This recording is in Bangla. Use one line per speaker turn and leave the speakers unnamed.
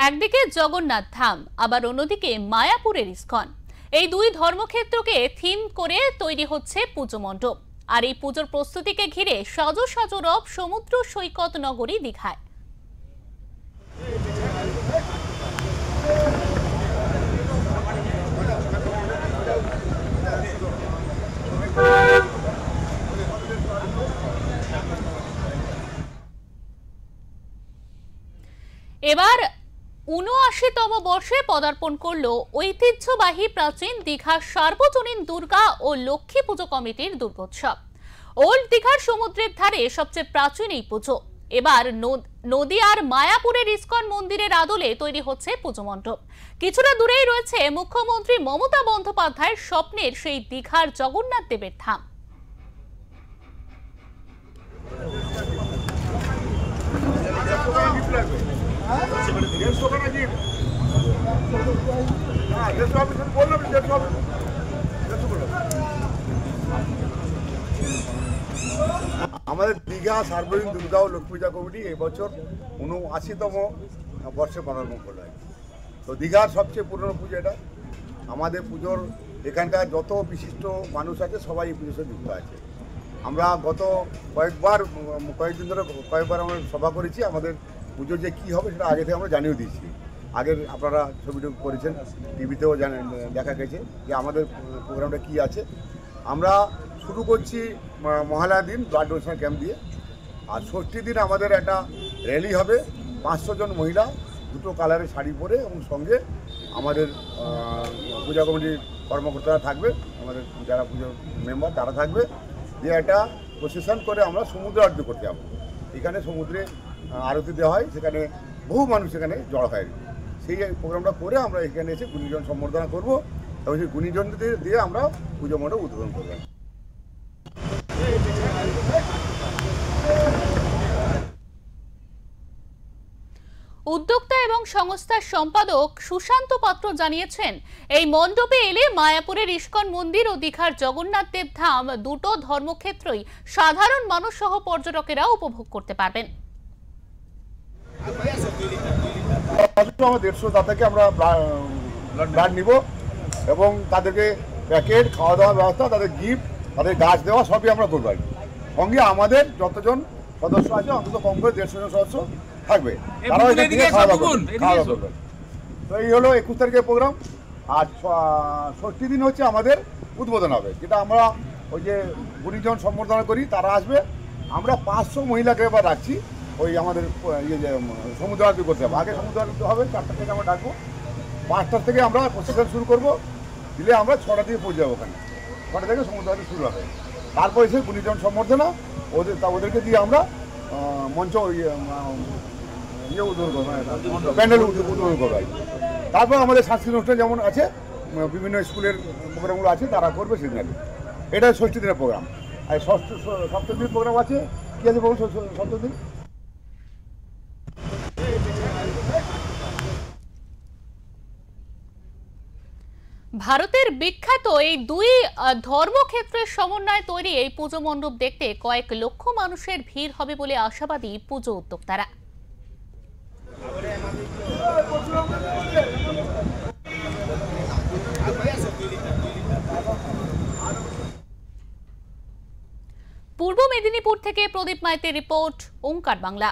একদিকে জগন্নাথ ধাম, আবার অন্যদিকে মায়াপুরের ইস্কন। এই দুই ধর্মক্ষেত্রকে থিম করে তৈরি হচ্ছে পুজো মণ্ডপ। আর এই পুজোর প্রস্তুতিকে ঘিরে সাজো সাজো রব সমুদ্র সৈকত নগরী দীঘায়। এবার ৭৯তম বর্ষে পদার্পণ করল ঐতিহ্যবাহী প্রাচীন দীঘা সার্বজনীন দুর্গা ও লক্ষ্মী পুজো কমিটির দুর্গোৎসব। ওল্ড দীঘার সমুদ্রের ধারে সবচেয়ে প্রাচীন এই পুজো এবার নদিয়ার মায়াপুরের ইস্কন মন্দিরের আদলে তৈরি হচ্ছে পুজো মণ্ডপ। কিছুটা দূরেই রয়েছে মুখ্যমন্ত্রী মমতা বন্দ্যোপাধ্যায়ের স্বপ্নের সেই দীঘার জগন্নাথ দেবের ধাম।
আমাদের দীঘা সার্বজনীন দুর্গা ও লক্ষ্মী পূজা কমিটি এবছর ৭৯তম বর্ষে পদার্পণ করল। তো দীঘার সবচেয়ে পুরনো পুজো এটা। আমাদের পুজোর এখানকার যত বিশিষ্ট মানুষ আছে সবাই এই পুজোর সাথে যুক্ত আছে। আমরা গত কয়েকদিন ধরে কয়েকবার আমরা সভা করেছি। আমাদের পুজোর যে কী হবে সেটা আগে থেকে আমরা জানিয়ে দিয়েছি। আগের আপনারা ছবিটা করেছেন, টিভিতেও দেখা গেছে যে আমাদের প্রোগ্রামটা কী আছে। আমরা শুরু করছি মহালয়ার দিন ব্লাড ডোনেশন ক্যাম্প দিয়ে, আর ষষ্ঠীর দিন আমাদের একটা র্যালি হবে। ৫০০ জন মহিলা দুটো কালারের শাড়ি পরে এবং সঙ্গে আমাদের পূজা কমিটির কর্মকর্তারা থাকবে, আমাদের যারা পুজোর মেম্বার তারা থাকবে। যে একটা প্রসেশন করে আমরা সমুদ্রে আরতি করতে যাবো। এখানে সমুদ্রে আরতি দেওয়া হয়, সেখানে বহু মানুষ এখানে জড়ো হয়। সেই প্রোগ্রামটা করে আমরা এখানে এসে গুণীজন সম্বর্ধনা করবো এবং সেই গুণীজনদের দিয়ে আমরা পুজো মণ্ডপ উদ্বোধন করবো।
উদ্যোক্তা এবং সংস্থার সম্পাদক সুশান্ত পাত্র জানিয়েছেন, এই মণ্ডপে এলে মায়াপুরের ইস্কন মন্দির ও দীঘার জগন্নাথ দেব ধাম দুটো ধর্মক্ষেত্রই সাধারণ মানুষ সহ পর্যটকেরা উপভোগ করতে পারবেন।
আমার ১৫০ দাতাকে আমরা ব্লাড নিব এবং তাদেরকে প্যাকেট, খাওয়া দাওয়ার ব্যবস্থা, তাদের গিফট, তাদের গাছ দেওয়া সবই আমরা করবো। সঙ্গে আমাদের যতজন সদস্য আছে অন্তত কম করে ১৫০ জন সদস্য থাকবে, তারাও এখান থেকে খাওয়া দাওয়া করবে। তো এই হলো ২১ তারিখের প্রোগ্রাম। আর ষষ্ঠী দিন হচ্ছে আমাদের উদ্বোধন হবে, যেটা আমরা ওই যে গুণীজন সম্বর্ধনা করি, তারা আসবে। আমরা ৫০০ মহিলাকে এবার রাখছি ওই আমাদের সমুদ্র আরতি করতে হবে। আগে সমুদ্র আরতি হবে ৪টা থেকে আমরা ডাকবো, ৫টার থেকে আমরা প্রসেশন শুরু করবো, দিলে আমরা ৬টা থেকে পৌঁছে যাবো। ওখানে ৬টা থেকে সমুদ্র আরতি শুরু হবে। তারপর এসে গুণীজন সম্বর্ধনা ওদেরকে দিয়ে আমরা মঞ্চ উদ্বোধন করবো, প্যান্ডেল উদ্বোধন করবো। তারপর আমাদের সাংস্কৃতিক অনুষ্ঠান যেমন আছে, বিভিন্ন স্কুলের প্রোগ্রামগুলো আছে তারা করবে সেদিন। এটা ষষ্ঠী দিনের প্রোগ্রাম। আর সপ্তম দিন প্রোগ্রাম আছে। কী আছে বলুন সপ্তম দিন?
ভারতের বিখ্যাত এই দুই ধর্মক্ষেত্রের সমন্বয়ে তৈরি এই পুজো মণ্ডপ দেখতে কয়েক লক্ষ মানুষের ভিড় হবে বলে আশাবাদী পুজো উদ্যোক্তারা। পূর্ব মেদিনীপুর থেকে প্রদীপ মাইতের রিপোর্ট, ওঙ্কার বাংলা।